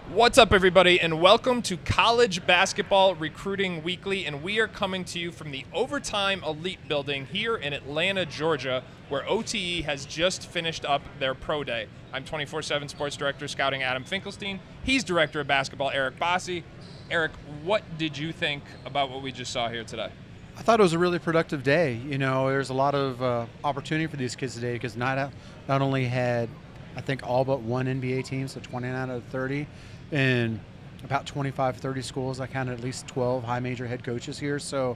What's up, everybody, and welcome to College Basketball Recruiting Weekly, and we are coming to you from the Overtime Elite Building here in Atlanta, Georgia, where OTE has just finished up their Pro Day. I'm 24/7 Sports Director Scouting Adam Finkelstein. He's Director of Basketball Eric Bossi. Eric, what did you think about what we just saw here today? I thought it was a really productive day. You know, there's a lot of opportunity for these kids today because not only had, I think, all but one NBA team, so 29 out of 30, and about 25, 30 schools. I counted at least 12 high major head coaches here. So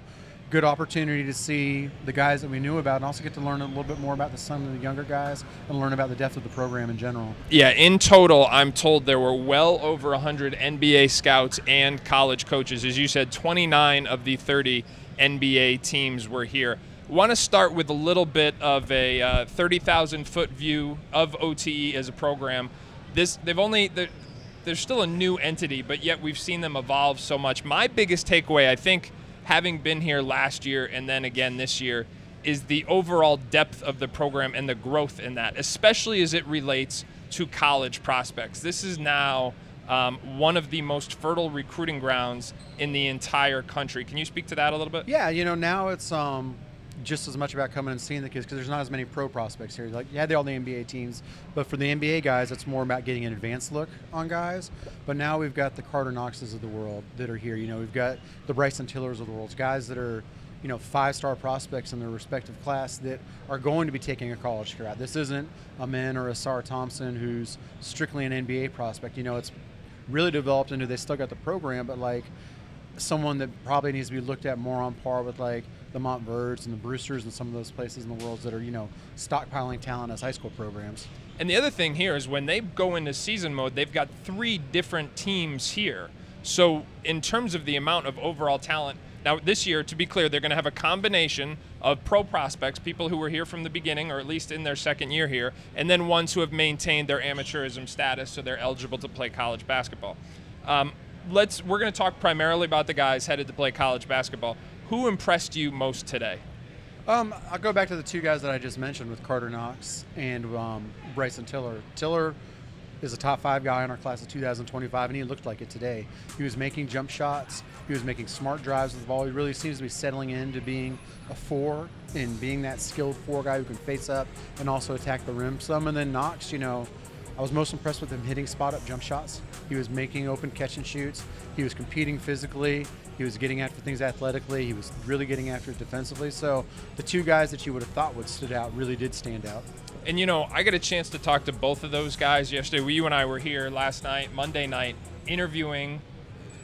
good opportunity to see the guys that we knew about and also get to learn a little bit more about some of the younger guys and learn about the depth of the program in general. Yeah, in total, I'm told there were well over 100 NBA scouts and college coaches. As you said, 29 of the 30 NBA teams were here. I want to start with a little bit of a 30,000-foot view of OTE as a program. There's still a new entity, but yet we've seen them evolve so much. My biggest takeaway, I think, having been here last year and then again this year, is the overall depth of the program and the growth in that, especially as it relates to college prospects. This is now one of the most fertile recruiting grounds in the entire country. Can you speak to that a little bit? Yeah, you know, now it's just as much about coming and seeing the kids because there's not as many pro prospects here. Like, you had all the NBA teams, but for the NBA guys, it's more about getting an advanced look on guys. But now we've got the Karter Knoxes of the world that are here. You know, we've got the Bryson Tillers of the world, guys that are, you know, 5-star prospects in their respective class that are going to be taking a college career out. This isn't a Min or a Sar Thompson who's strictly an NBA prospect. You know, it's really developed into, they still got the program, but like someone that probably needs to be looked at more on par with like the Montverts and the Brewsters and some of those places in the world that are, you know, stockpiling talent as high school programs. And the other thing here is when they go into season mode, they've got 3 different teams here. So in terms of the amount of overall talent, now this year, to be clear, they're going to have a combination of pro prospects, people who were here from the beginning or at least in their second year here, and then ones who have maintained their amateurism status so they're eligible to play college basketball. We're going to talk primarily about the guys headed to play college basketball. Who impressed you most today? I'll go back to the 2 guys that I just mentioned with Karter Knox and Bryson Tiller. Tiller is a top 5 guy in our class of 2025, and he looked like it today. He was making jump shots. He was making smart drives with the ball. He really seems to be settling into being a 4 and being that skilled 4 guy who can face up and also attack the rim some. And then Knox, you know, I was most impressed with him hitting spot-up jump shots. He was making open catch and shoots. He was competing physically. He was getting after things athletically. He was really getting after it defensively. So the 2 guys that you would have thought would stood out really did stand out. And, you know, I got a chance to talk to both of those guys yesterday. You and I were here last night, Monday night, interviewing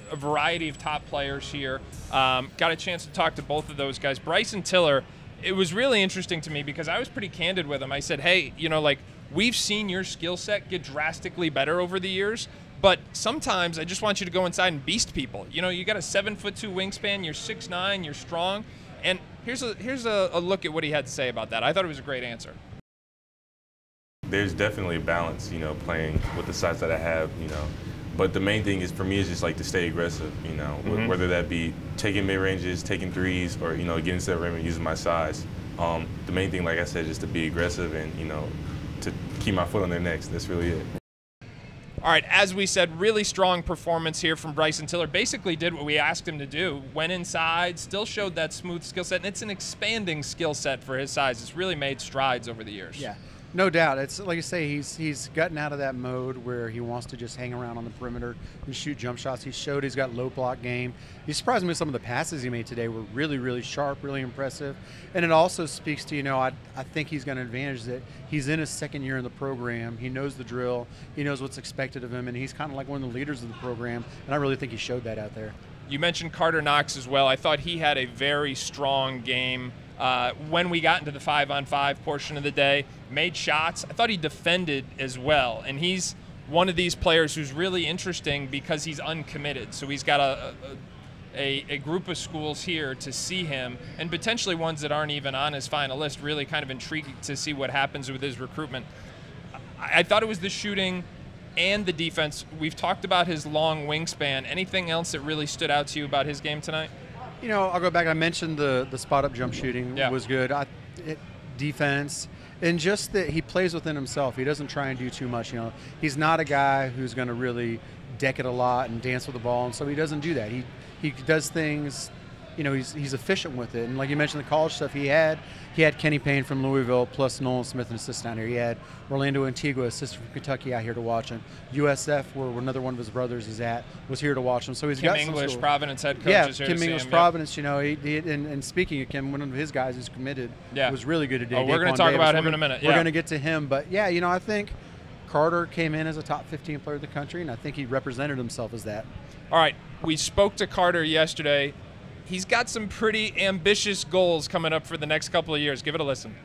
a variety of top players here. Got a chance to talk to both of those guys. Bryson Tiller, it was really interesting to me because I was pretty candid with him. I said, hey, you know, like, we've seen your skill set get drastically better over the years, but sometimes I just want you to go inside and beast people. You know, you got a 7'2" wingspan, you're 6'9", you're strong, and here's a look at what he had to say about that. I thought it was a great answer. There's definitely a balance, you know, playing with the size that I have, you know. But the main thing is for me is just like to stay aggressive, you know, whether that be taking mid ranges, taking threes, or, you know, getting to the rim and using my size. The main thing, like I said, is to be aggressive and, you know, to keep my foot on their necks. That's really it. All right, as we said, really strong performance here from Bryson Tiller. Basically did what we asked him to do. Went inside, still showed that smooth skill set, and it's an expanding skill set for his size. It's really made strides over the years. Yeah. No doubt. It's like you say, he's gotten out of that mode where he wants to just hang around on the perimeter and shoot jump shots. He showed he's got low block game. He surprised me with some of the passes he made today were really, really sharp, really impressive. And it also speaks to, you know, I think he's got an advantage that he's in his second year in the program. He knows the drill. He knows what's expected of him, and he's kind of like one of the leaders of the program. And I really think he showed that out there. You mentioned Karter Knox as well. I thought he had a very strong game. When we got into the 5-on-5 portion of the day, made shots. I thought he defended as well, and he's one of these players who's really interesting because he's uncommitted. So he's got a group of schools here to see him, and potentially ones that aren't even on his final list. Really kind of intriguing to see what happens with his recruitment. I thought it was the shooting and the defense. We've talked about his long wingspan. Anything else that really stood out to you about his game tonight? You know, I'll go back. I mentioned the spot-up jump shooting was good. Defense, and just that he plays within himself. He doesn't try and do too much. You know, he's not a guy who's going to really deck it a lot and dance with the ball, and so he doesn't do that. He does things, you know, he's efficient with it. And like you mentioned, the college stuff he had Kenny Payne from Louisville plus Nolan Smith, an assistant down here. He had Orlando Antigua, assistant from Kentucky, out here to watch him. USF, where another one of his brothers is at, was here to watch him. So he's got Kim English, some Providence head coach, is here Kim to English, see him. Providence. You know, and speaking of Kim, one of his guys who's committed was really good today. Oh, we're going to talk about him in a minute. We're going to get to him, but yeah, you know, I think Karter came in as a top 15 player of the country, and I think he represented himself as that. All right, we spoke to Karter yesterday. He's got some pretty ambitious goals coming up for the next couple of years. Give it a listen.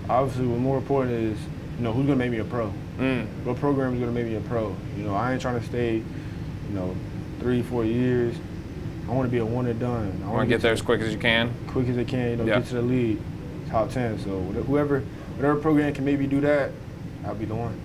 Obviously, what's more important is, you know, who's going to make me a pro? What program is going to make me a pro? You know, I ain't trying to stay, you know, 3-4 years. I want to be a one and done. I want to get there as quick as you can? Quick as I can, you know, get to the league, top 10. So whatever program can maybe do that, I'll be the one.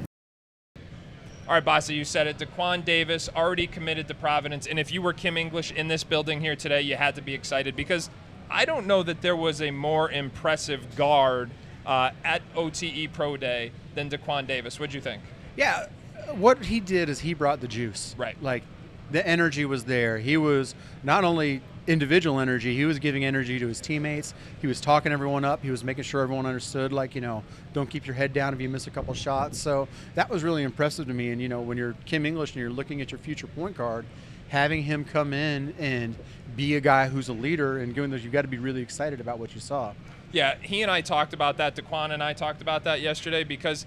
All right, Bossi, you said it. Daquan Davis already committed to Providence, and if you were Kim English in this building here today, you had to be excited because I don't know that there was a more impressive guard at OTE Pro Day than Daquan Davis. What'd you think? Yeah, what he did is he brought the juice. Right. Like, the energy was there. He was not only individual energy, he was giving energy to his teammates. He was talking everyone up. He was making sure everyone understood, like, you know, don't keep your head down if you miss a couple shots. So that was really impressive to me. And, you know, when you're Kim English and you're looking at your future point guard, having him come in and be a guy who's a leader and doing those, you've got to be really excited about what you saw. Yeah, he and I talked about that. Daquan and I talked about that yesterday because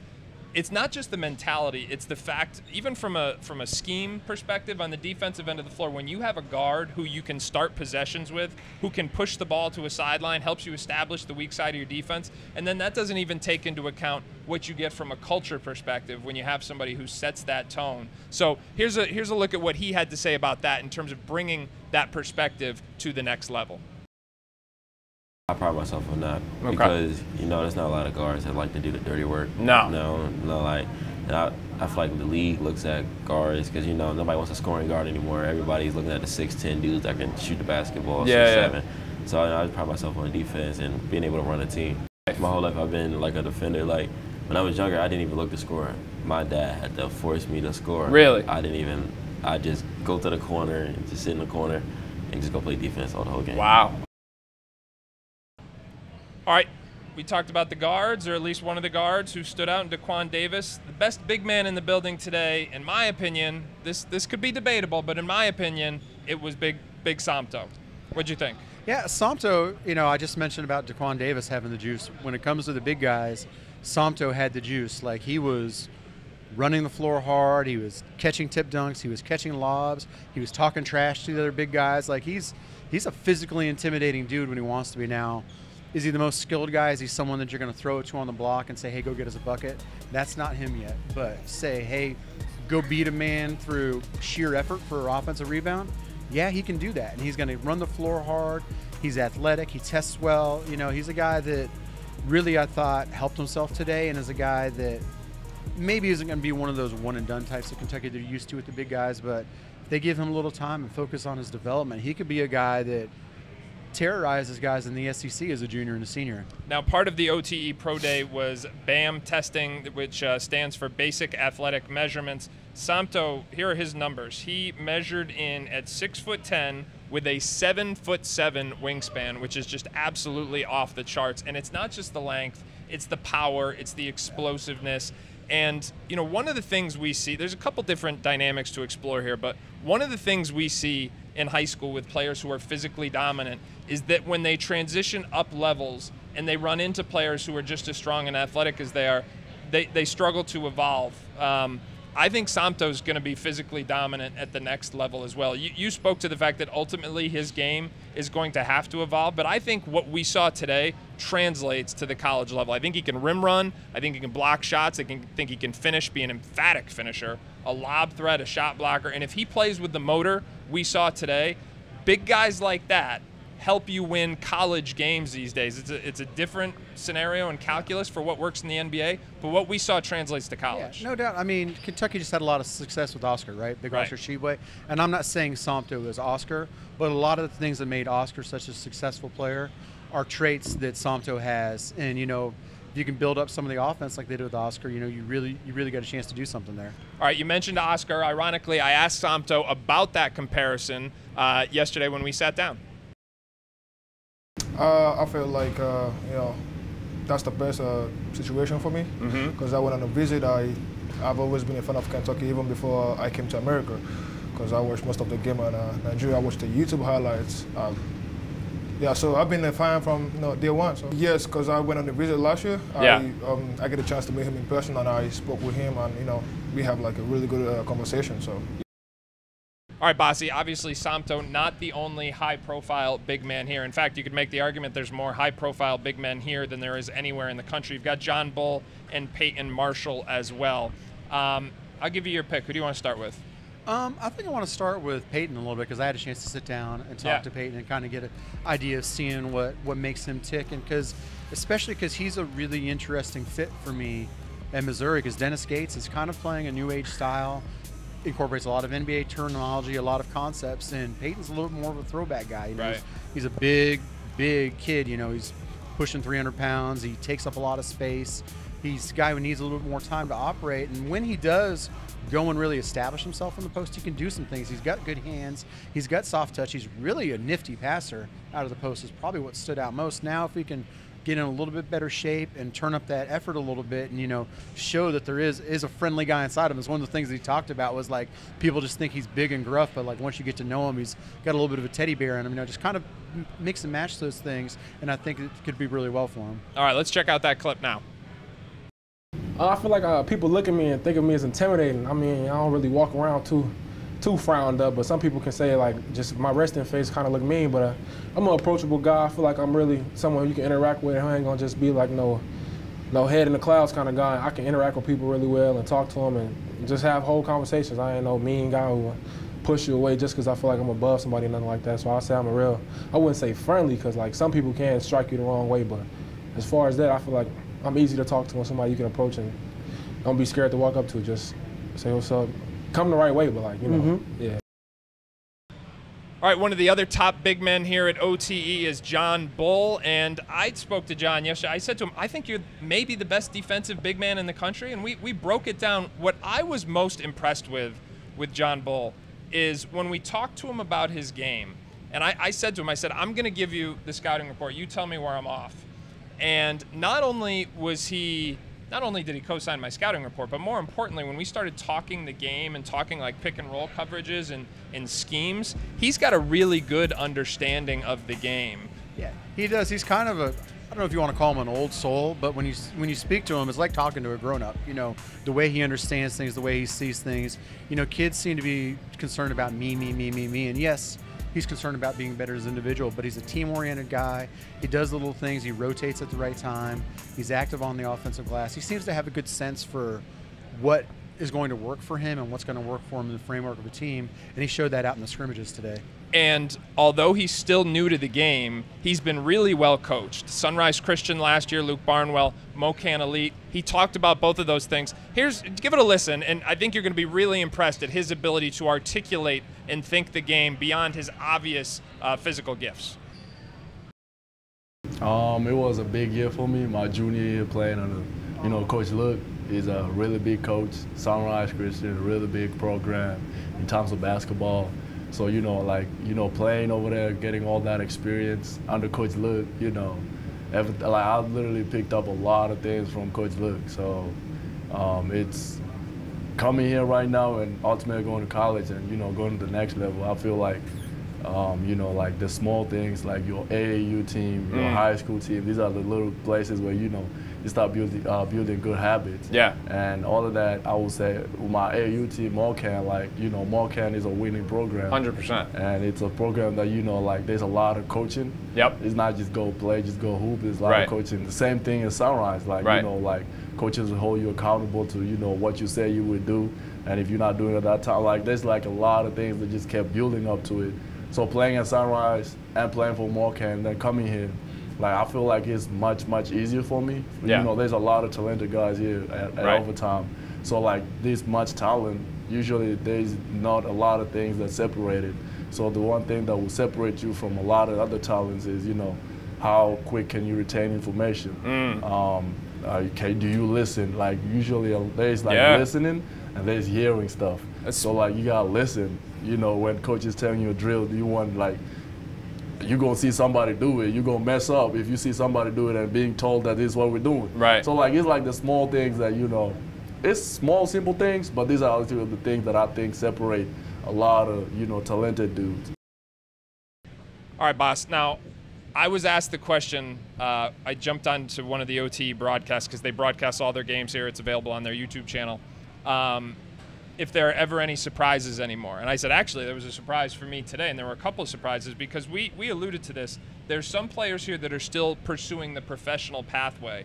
it's not just the mentality, it's the fact, even from a scheme perspective on the defensive end of the floor, when you have a guard who you can start possessions with, who can push the ball to a sideline, helps you establish the weak side of your defense, and then that doesn't even take into account what you get from a culture perspective when you have somebody who sets that tone. So here's a look at what he had to say about that in terms of bringing that perspective to the next level. I pride myself on that because, you know, there's not a lot of guards that like to do the dirty work. No, like, and I feel like the league looks at guards because, you know, nobody wants a scoring guard anymore. Everybody's looking at the 6'10" dudes that can shoot the basketball, 6'7". So I pride myself on defense and being able to run a team. My whole life I've been like a defender. Like, when I was younger, I didn't even look to score. My dad had to force me to score. Really? I just go to the corner and just sit in the corner and just go play defense all the whole game. Wow. All right, we talked about the guards, or at least one of the guards who stood out in Daquan Davis. The best big man in the building today, in my opinion, this could be debatable, but in my opinion, it was Big Somto. What'd you think? Yeah, Somto, you know, I just mentioned about Daquan Davis having the juice. When it comes to the big guys, Somto had the juice. Like, he was running the floor hard. He was catching tip dunks. He was catching lobs. He was talking trash to the other big guys. Like, he's a physically intimidating dude when he wants to be. Now, is he the most skilled guy? Is he someone that you're going to throw it to on the block and say, hey, go get us a bucket? That's not him yet. But say, hey, go beat a man through sheer effort for an offensive rebound. Yeah, he can do that. And he's going to run the floor hard. He's athletic. He tests well. You know, he's a guy that really, I thought, helped himself today, and is a guy that maybe isn't going to be one of those one-and-done types of Kentucky they're used to with the big guys, but if they give him a little time and focus on his development, he could be a guy that terrorizes guys in the SEC as a junior and a senior. Now, part of the OTE Pro Day was BAM testing, which stands for Basic Athletic Measurements. Somto, here are his numbers. He measured in at 6'10" with a 7'7" wingspan, which is just absolutely off the charts. And it's not just the length, it's the power, it's the explosiveness. And, you know, one of the things we see, there's a couple different dynamics to explore here, but one of the things we see in high school with players who are physically dominant is that when they transition up levels and they run into players who are just as strong and athletic as they are, they struggle to evolve. I think Somto's going to be physically dominant at the next level as well. You spoke to the fact that ultimately his game is going to have to evolve, but I think what we saw today translates to the college level. I think he can rim run. I think he can block shots. I think he can finish, be an emphatic finisher, a lob threat, a shot blocker. And if he plays with the motor we saw today, big guys like that help you win college games these days. It's a different scenario and calculus for what works in the NBA, but what we saw translates to college. Yeah, no doubt. I mean, Kentucky just had a lot of success with Oscar, right? Big Oscar Tshiebwe. And I'm not saying Somto is Oscar, but a lot of the things that made Oscar such a successful player are traits that Somto has. And, you know, if you can build up some of the offense like they did with Oscar, you know, you really got a chance to do something there. All right, you mentioned Oscar. Ironically, I asked Somto about that comparison yesterday when we sat down. I feel like, you know, that's the best situation for me because I went on a visit. I've always been a fan of Kentucky even before I came to America because I watched most of the game in Nigeria. I watched the YouTube highlights. Yeah, so I've been a fan from day one. So yes, because I went on a visit last year. Yeah. I get a chance to meet him in person, and I spoke with him, and we have like a really good conversation. So. All right, Bossi, obviously Somto not the only high-profile big man here. In fact, you could make the argument there's more high-profile big men here than there is anywhere in the country. You've got John Bull and Peyton Marshall as well. I'll give you your pick. Who do you want to start with? I think I want to start with Peyton a little bit because I had a chance to sit down and talk to Peyton and kind of get an idea of seeing what makes him tick, and especially because he's a really interesting fit for me at Missouri because Dennis Gates is kind of playing a new age style, incorporates a lot of NBA terminology, a lot of concepts, and Peyton's a little bit more of a throwback guy. You know, he's a big kid. You know, he's pushing 300 pounds. He takes up a lot of space. He's a guy who needs a little bit more time to operate, and when he does go and really establish himself in the post, he can do some things. He's got good hands. He's got soft touch. He's really a nifty passer out of the post is probably what stood out most. Now if he can get in a little bit better shape and turn up that effort a little bit and, show that there is a friendly guy inside him. It's one of the things that he talked about was like people just think he's big and gruff, but like once you get to know him, he's got a little bit of a teddy bear in him. Just kind of mix and match those things, and I think it could be really well for him. All right, let's check out that clip now. I feel like people look at me and think of me as intimidating. I mean, I don't really walk around too frowned up, but some people can say like just my resting face kind of look mean, but I'm an approachable guy. I feel like I'm really someone you can interact with. I ain't gonna just be like no head in the clouds kind of guy. I can interact with people really well and talk to them and just have whole conversations. I ain't no mean guy who push you away just because I feel like I'm above somebody, nothing like that. So I say I wouldn't say friendly because like some people can strike you the wrong way, but as far as that, I feel like I'm easy to talk to and somebody you can approach and don't be scared to walk up to. Just say what's up. Come the right way, but like, yeah. All right, one of the other top big men here at OTE is John Bull, and I spoke to John yesterday. I said to him, I think you're maybe the best defensive big man in the country, and we broke it down. What I was most impressed with John Bull is when we talked to him about his game, and I said to him, I said, I'm going to give you the scouting report. You tell me where I'm off. And not only did he co-sign my scouting report, but more importantly, when we started talking the game and talking like pick and roll coverages and schemes, he's got a really good understanding of the game. Yeah, he does. He's kind of I don't know if you want to call him an old soul, but when you speak to him, it's like talking to a grown-up. The way he understands things, the way he sees things. Kids seem to be concerned about me, and yes, he's concerned about being better as an individual, but he's a team-oriented guy. He does the little things. He rotates at the right time. He's active on the offensive glass. He seems to have a good sense for what is going to work for him and what's going to work for him in the framework of a team, and he showed that out in the scrimmages today. And although he's still new to the game, he's been really well coached. Sunrise Christian last year, Luke Barnwell, Mocan Elite. He talked about both of those things. Give it a listen, and I think you're going to be really impressed at his ability to articulate and think the game beyond his obvious physical gifts. It was a big year for me. My junior year playing under, Coach Luke is a really big coach. Sunrise Christian, a really big program in terms of basketball. So, playing over there, getting all that experience under Coach Luke, I literally picked up a lot of things from Coach Luke. So it's coming here right now and ultimately going to college and, going to the next level. I feel like, the small things like your AAU team, your high school team, these are the little places where, you start building good habits. Yeah. And all of that, I would say, my AAU team, Mocan, Mocan is a winning program. 100%. And it's a program that, there's a lot of coaching. Yep. It's not just go play, just go hoop. There's a lot of coaching. The same thing as Sunrise. Coaches will hold you accountable to, what you say you would do. And if you're not doing it at that time, there's a lot of things that just kept building up to it. So playing at Sunrise and playing for Mocan and then coming here, I feel like it's much, much easier for me. Yeah. There's a lot of talented guys here at Overtime. So this much talent, usually there's not a lot of things that separate it. So the one thing that will separate you from a lot of other talents is, how quick can you retain information. do you listen? Like usually there's like listening and there's hearing stuff. So like you gotta listen. You know, when coach is telling you a drill, do you want like you're gonna see somebody do it, you're gonna mess up if you see somebody do it and being told that this is what we're doing. Right. So like it's like the small things that, you know, it's small, simple things, but these are the things that I think separate a lot of, you know, talented dudes. All right, boss. Now, I was asked the question. I jumped onto one of the OTE broadcasts because they broadcast all their games here. It's available on their YouTube channel. If there are ever any surprises anymore. And I said, actually, there was a surprise for me today, and there were a couple of surprises because we alluded to this. There's some players here that are still pursuing the professional pathway,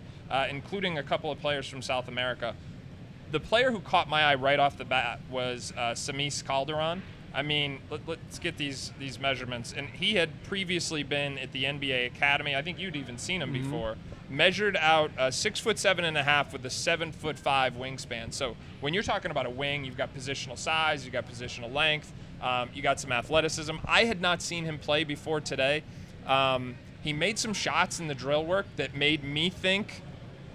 including a couple of players from South America. The player who caught my eye right off the bat was Samis Calderon. I mean, let's get these measurements. And he had previously been at the NBA Academy. I think you'd even seen him before. Measured out 6'7.5" with a 7'5" wingspan. So when you're talking about a wing, you've got positional size, you've got positional length, you got some athleticism. I had not seen him play before today. He made some shots in the drill work that made me think,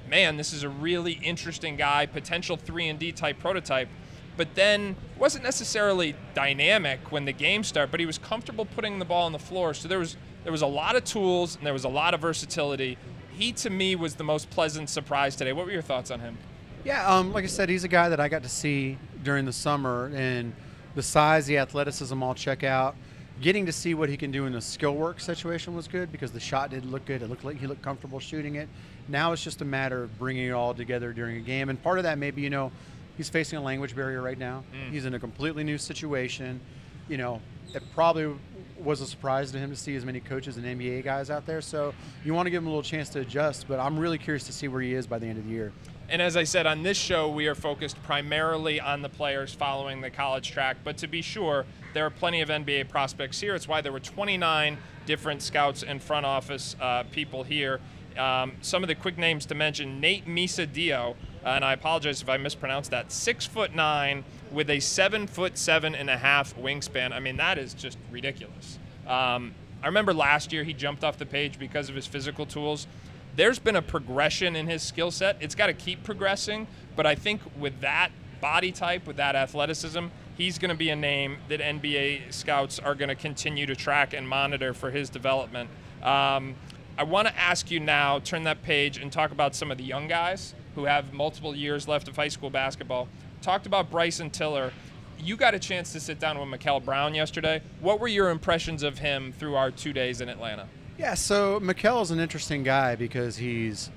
man, this is a really interesting guy, potential 3-and-D type prototype. But then wasn't necessarily dynamic when the game started, but he was comfortable putting the ball on the floor. So there was a lot of tools and there was a lot of versatility. He, to me, was the most pleasant surprise today. What were your thoughts on him? Yeah, like I said, he's a guy that I got to see during the summer, and the size, the athleticism all check out. Getting to see what he can do in the skill work situation was good because the shot did look good. It looked like he looked comfortable shooting it. Now it's just a matter of bringing it all together during a game, and part of that maybe, you know, he's facing a language barrier right now. He's in a completely new situation. You know, it probably was a surprise to him to see as many coaches and NBA guys out there. So you want to give him a little chance to adjust, but I'm really curious to see where he is by the end of the year. And as I said, on this show, we are focused primarily on the players following the college track. But to be sure, there are plenty of NBA prospects here. It's why there were 29 different scouts and front office people here. Some of the quick names to mention: Nate Misadio, and I apologize if I mispronounced that, 6'9" with a 7'7.5" wingspan. I mean, that is just ridiculous. I remember last year he jumped off the page because of his physical tools. There's been a progression in his skill set. It's got to keep progressing, but I think with that body type, with that athleticism, he's going to be a name that NBA scouts are going to continue to track and monitor for his development. I want to ask you now, turn that page and talk about some of the young guys who have multiple years left of high school basketball. Talked about Bryson Tiller. You got a chance to sit down with Mikel Brown yesterday. What were your impressions of him through our 2 days in Atlanta? Yeah, so Mikel is an interesting guy because he's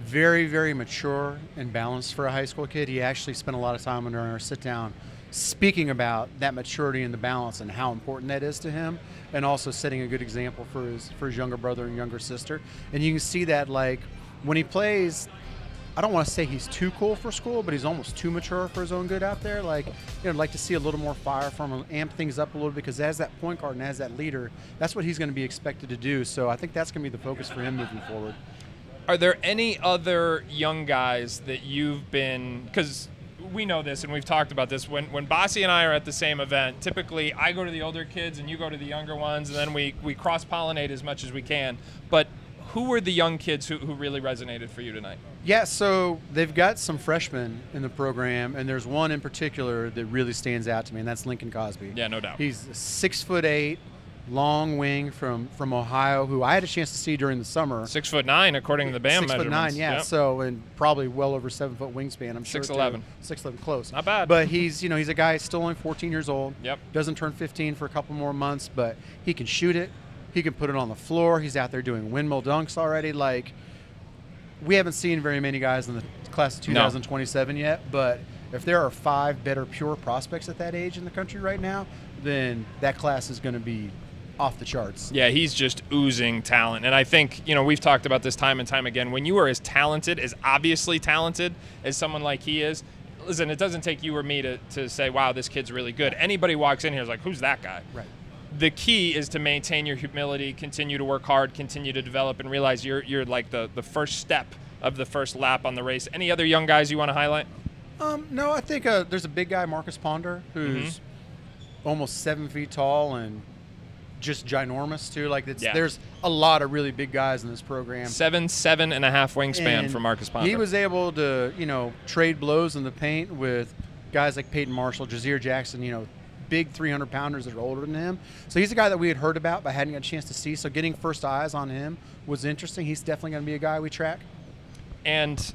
very, very mature and balanced for a high school kid. He actually spent a lot of time during our sit down speaking about that maturity and the balance and how important that is to him, and also setting a good example for his younger brother and younger sister. And you can see that, like, when he plays, I don't want to say he's too cool for school, but he's almost too mature for his own good out there. Like, you know, I'd like to see a little more fire from him, amp things up a little, because as that point guard and as that leader, that's what he's going to be expected to do. So I think that's going to be the focus for him moving forward. Are there any other young guys that you've been, because we know this and we've talked about this, when Bossi and I are at the same event, typically I go to the older kids and you go to the younger ones, and then we cross-pollinate as much as we can. But who were the young kids who really resonated for you tonight? Yeah, so they've got some freshmen in the program, and there's one in particular that really stands out to me, and that's Lincoln Cosby. Yeah, no doubt. He's 6'8", long wing from Ohio, who I had a chance to see during the summer. 6'9", according to the BAM measurements. 6'9", yeah. Yep. So, and probably well over 7 foot wingspan. I'm sure. 6'11". 6'11", close. Not bad. But he's a guy still only 14 years old. Yep. Doesn't turn 15 for a couple more months, but he can shoot it. He can put it on the floor. He's out there doing windmill dunks already. Like, we haven't seen very many guys in the class of 2027 yet, but if there are 5 better pure prospects at that age in the country right now, then that class is going to be off the charts. Yeah, he's just oozing talent. And I think, you know, we've talked about this time and time again. When you are as talented, as obviously talented as someone like he is, listen, it doesn't take you or me to say, wow, this kid's really good. Anybody walks in here is like, who's that guy? Right. The key is to maintain your humility, continue to work hard, continue to develop, and realize you're like the first step of the first lap on the race. Any other young guys you want to highlight? No, I think there's a big guy, Marcus Ponder, who's almost 7 feet tall and just ginormous too. Like Yeah. there's a lot of really big guys in this program. 7'7" and a half wingspan And for Marcus Ponder. he was able to, trade blows in the paint with guys like Peyton Marshall, Jazeer Jackson, big 300-pounders that are older than him. So he's a guy that we had heard about but hadn't got a chance to see. So getting first eyes on him was interesting. He's definitely going to be a guy we track. And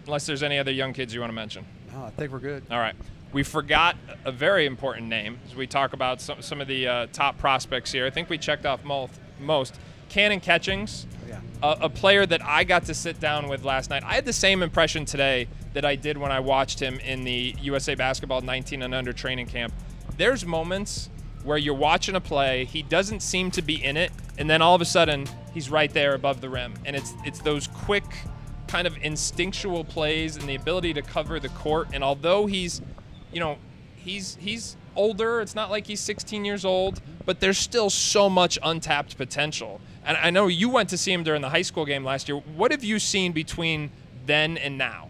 unless there's any other young kids you want to mention. No, I think we're good. All right. We forgot a very important name as we talk about some of the top prospects here. I think we checked off most. Kanon Catchings, Yeah. a player that I got to sit down with last night. I had the same impression today that I did when I watched him in the USA Basketball 19 and under training camp. There's moments where you're watching a play, he doesn't seem to be in it, and then all of a sudden he's right there above the rim. And it's those quick kind of instinctual plays and the ability to cover the court. And although he's older, it's not like he's 16 years old, but there's still so much untapped potential. And I know you went to see him during the high school game last year. What have you seen between then and now?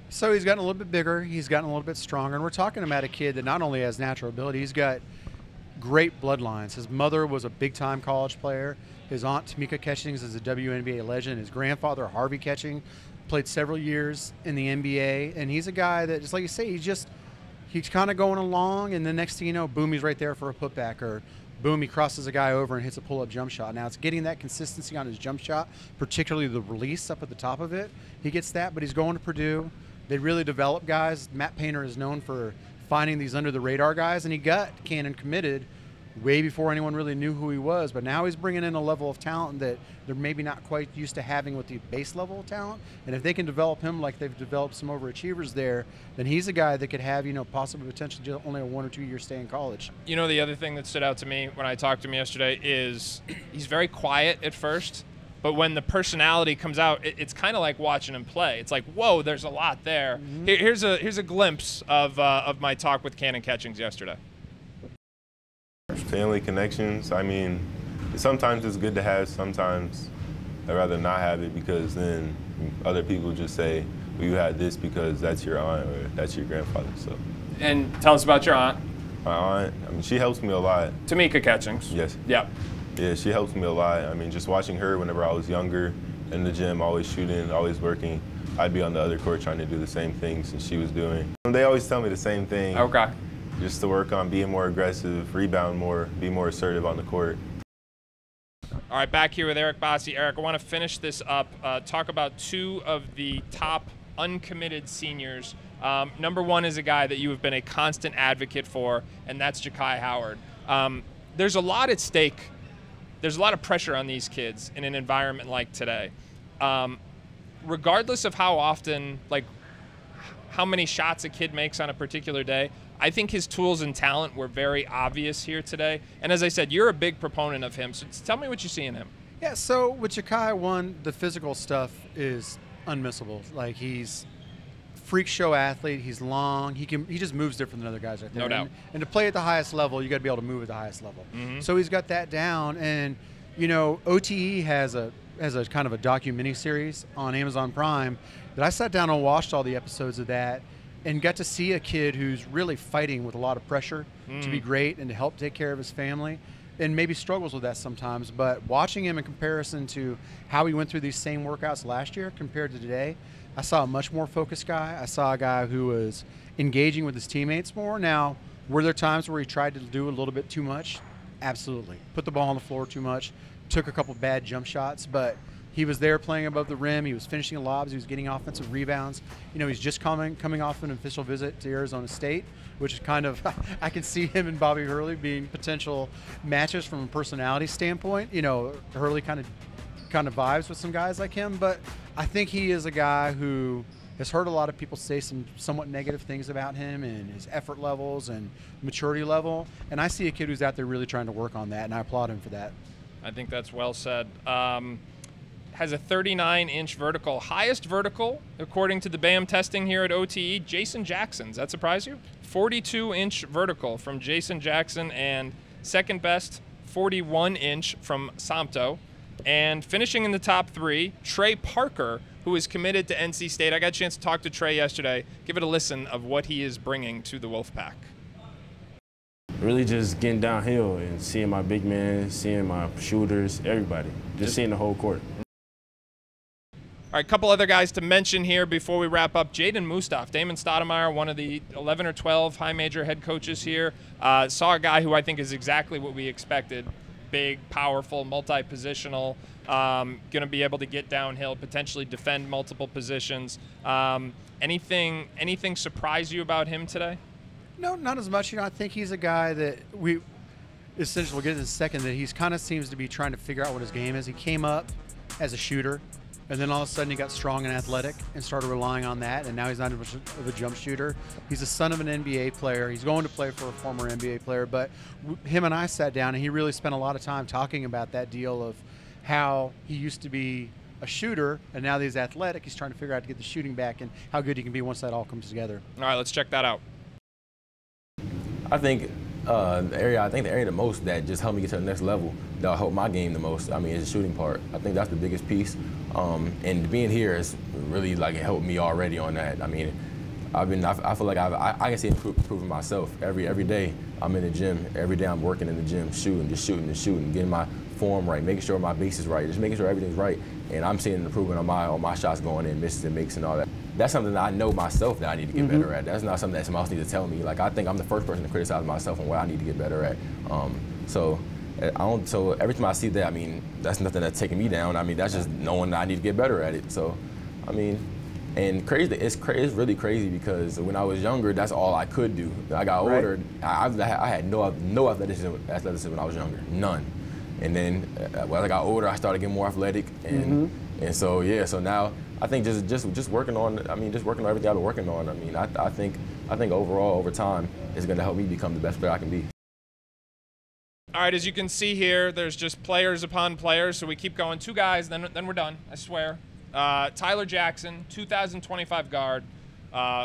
So he's gotten a little bit bigger. He's gotten a little bit stronger. And we're talking about a kid that not only has natural ability, he's got great bloodlines. His mother was a big-time college player. His aunt, Tamika Catchings, is a WNBA legend. His grandfather, Harvey Catchings, played several years in the NBA. And he's a guy that, just like you say, he's kind of going along, and the next thing you know, boom, he's right there for a putback, or boom, he crosses a guy over and hits a pull-up jump shot. Now, it's getting that consistency on his jump shot, particularly the release up at the top of it. He gets that, but he's going to Purdue. They really develop guys. Matt Painter is known for finding these under-the-radar guys, and he got Kanon committed way before anyone really knew who he was. But now he's bringing in a level of talent that they're maybe not quite used to having with the base level of talent. And if they can develop him like they've developed some overachievers there, then he's a guy that could have, possible potential to only a 1 or 2 year stay in college. The other thing that stood out to me when I talked to him yesterday is he's very quiet at first, but when the personality comes out, it's kind of like watching him play. It's like, whoa, there's a lot there. Mm-hmm. Here's a glimpse of my talk with Kanon Catchings yesterday. Family connections, I mean, sometimes it's good to have, sometimes I'd rather not have it, because then other people just say, well, you had this because that's your aunt or that's your grandfather. So. And tell us about your aunt. My aunt, I mean, she helps me a lot. Tamika Catchings. Yes. Yep. Yeah, she helps me a lot. I mean, just watching her whenever I was younger in the gym, always shooting, always working, I'd be on the other court trying to do the same things that she was doing. They always tell me the same thing. Okay. Just to work on being more aggressive, rebound more, be more assertive on the court. All right, back here with Eric Bossi. Eric, I want to finish this up, talk about two of the top uncommitted seniors. Number one is a guy that you have been a constant advocate for, and that's Jakai Howard. There's a lot at stake. There's a lot of pressure on these kids in an environment like today. Regardless of how often, how many shots a kid makes on a particular day, I think his tools and talent were very obvious here today. And as I said, you're a big proponent of him. So tell me what you see in him. Yeah, so with Jakai, the physical stuff is unmissable. Like, he's freak show athlete. He's long. He just moves different than other guys right there. No doubt. And to play at the highest level, you got to be able to move at the highest level. Mm-hmm. So he's got that down. And OTE has a kind of a docu-mini series on Amazon Prime that I sat down and watched all the episodes of that, and got to see a kid who's really fighting with a lot of pressure to be great and to help take care of his family, and maybe struggles with that sometimes. But watching him in comparison to how he went through these same workouts last year compared to today, I saw a much more focused guy. I saw a guy who was engaging with his teammates more. Now, were there times where he tried to do a little bit too much? Absolutely. Put the ball on the floor too much, took a couple bad jump shots, but he was there playing above the rim. He was finishing lobs. He was getting offensive rebounds. He's just coming off an official visit to Arizona State, which is kind of, I can see him and Bobby Hurley being potential matches from a personality standpoint. Hurley kind of vibes with some guys like him, but I think he is a guy who has heard a lot of people say some somewhat negative things about him and his effort levels and maturity level. And I see a kid who's out there really trying to work on that, and I applaud him for that. I think that's well said. Has a 39-inch vertical. Highest vertical, according to the BAM testing here at OTE, Jason Jackson's. That surprise you? 42-inch vertical from Jason Jackson, and second best, 41-inch from Somto. And finishing in the top three, Trey Parker, who is committed to NC State. I got a chance to talk to Trey yesterday. Give it a listen of what he is bringing to the Wolfpack. really just getting downhill and seeing my big man, seeing my shooters, everybody, just seeing the whole court. All right, a couple other guys to mention here before we wrap up. Jaeden Mustaf, Damon Stoudemire, one of the 11 or 12 high major head coaches here, saw a guy who I think is exactly what we expected. Big, powerful, multi-positional, going to be able to get downhill, potentially defend multiple positions. Anything surprise you about him today? No, not as much. I think he's a guy that essentially, we'll get in a second, that he's kind of seems to be trying to figure out what his game is. He came up as a shooter, and then all of a sudden he got strong and athletic and started relying on that, and now he's not much of a jump shooter. He's the son of an NBA player. He's going to play for a former NBA player, but him and I sat down, and he really spent a lot of time talking about that deal of how he used to be a shooter, and now that he's athletic, he's trying to figure out to get the shooting back and how good he can be once that all comes together. All right, let's check that out. I think the area the most that just helped me get to the next level, that'll help my game the most, is the shooting part. I think that's the biggest piece. And being here is really it helped me already on that. I feel like I can see improving myself every day. I'm in the gym. Every day I'm working in the gym, shooting, getting my form right, making sure my base is right, just making sure everything's right. And I'm seeing an improvement on my shots going in, misses and makes and all that. That's something that I know myself that I need to get better at. That's not something that someone else needs to tell me. I think I'm the first person to criticize myself on what I need to get better at. So every time I see that, that's nothing that's taking me down. That's just knowing that I need to get better at it. So, and crazy, it's really crazy because when I was younger, that's all I could do. I got older, I had no athleticism when I was younger, none. And then as I got older, I started getting more athletic, and so yeah. So now I think just working on, just working on everything I've been working on. I think overall over time it's going to help me become the best player I can be. All right, as you can see here, there's just players upon players, so we keep going. Two guys, then we're done, I swear. Tyler Jackson, 2025 guard,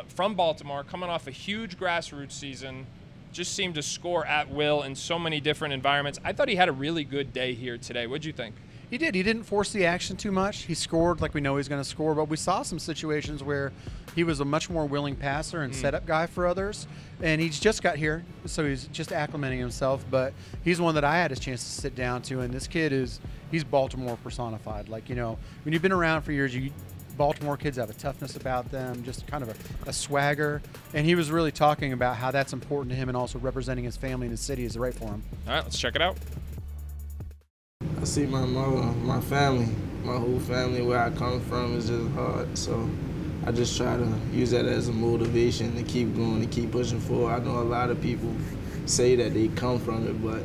from Baltimore, coming off a huge grassroots season, just seemed to score at will in so many different environments. I thought he had a really good day here today. What'd you think? He did. He didn't force the action too much. He scored like we know he's going to score, but we saw some situations where he was a much more willing passer and setup guy for others. And he's just got here, so he's just acclimating himself. But he's one that I had a chance to sit down to, and this kid he's Baltimore personified. When you've been around for years, Baltimore kids have a toughness about them, just kind of a swagger. And he was really talking about how that's important to him, and also representing his family and his city is right for him. All right, let's check it out. I see my mother, my family, my whole family, where I come from is just hard. So I just try to use that as a motivation to keep going, to keep pushing forward. I know a lot of people say that they come from it, but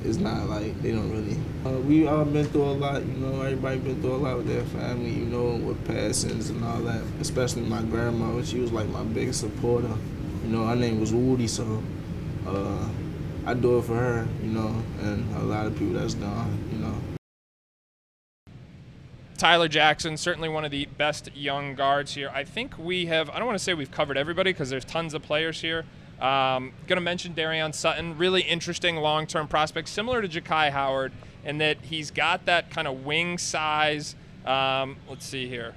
it's not like they don't really. We all been through a lot, everybody been through a lot with their family, with passings and all that, especially my grandma. She was like my biggest supporter. Her name was Woody, so I do it for her, and a lot of people that's gone, Tyler Jackson, certainly one of the best young guards here. I think we have, I don't want to say we've covered everybody because there's tons of players here. Going to mention Darian Sutton, really interesting long-term prospect, similar to Ja'Kai Howard, in that he's got that kind of wing size. Let's see here.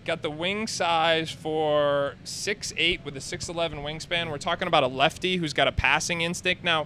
Got the wing size for 6'8" with a 6'11" wingspan. We're talking about a lefty who's got a passing instinct. Now,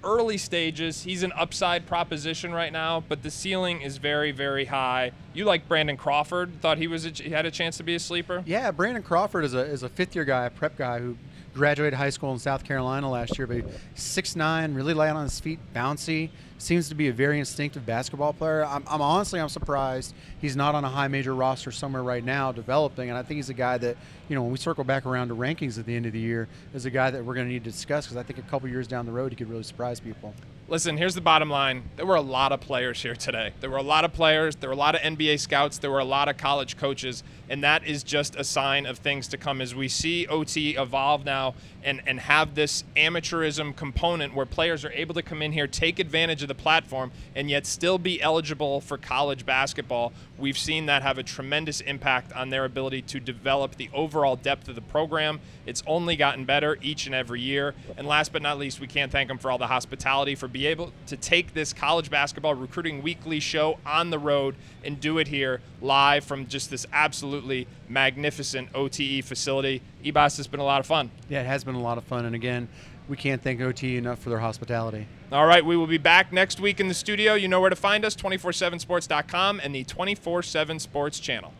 early stages, he's an upside proposition right now, but the ceiling is very, very high. You like Brandon Crawford? Thought he had a chance to be a sleeper? Yeah, Brandon Crawford is a fifth-year guy, a prep guy who graduated high school in South Carolina last year, but 6'9", really light on his feet, bouncy, seems to be a very instinctive basketball player. I'm honestly surprised he's not on a high major roster somewhere right now developing, and I think he's a guy that, when we circle back around to rankings at the end of the year, is a guy that we're going to need to discuss, because I think a couple years down the road he could really surprise people. Listen, here's the bottom line. There were a lot of players here today. There were a lot of players. There were a lot of NBA scouts. There were a lot of college coaches. And that is just a sign of things to come as we see OT evolve now and have this amateurism component where players are able to come in here, take advantage of the platform, and yet still be eligible for college basketball. We've seen that have a tremendous impact on their ability to develop the overall depth of the program. It's only gotten better each and every year. And last but not least, we can't thank them for all the hospitality, for be able to take this college basketball recruiting weekly show on the road and do it here live from just this absolutely magnificent OTE facility. Ebos, it's been a lot of fun. Yeah, it has been a lot of fun. And again, we can't thank OTE enough for their hospitality. All right, we will be back next week in the studio. You know where to find us, 247sports.com and the 24/7 Sports channel.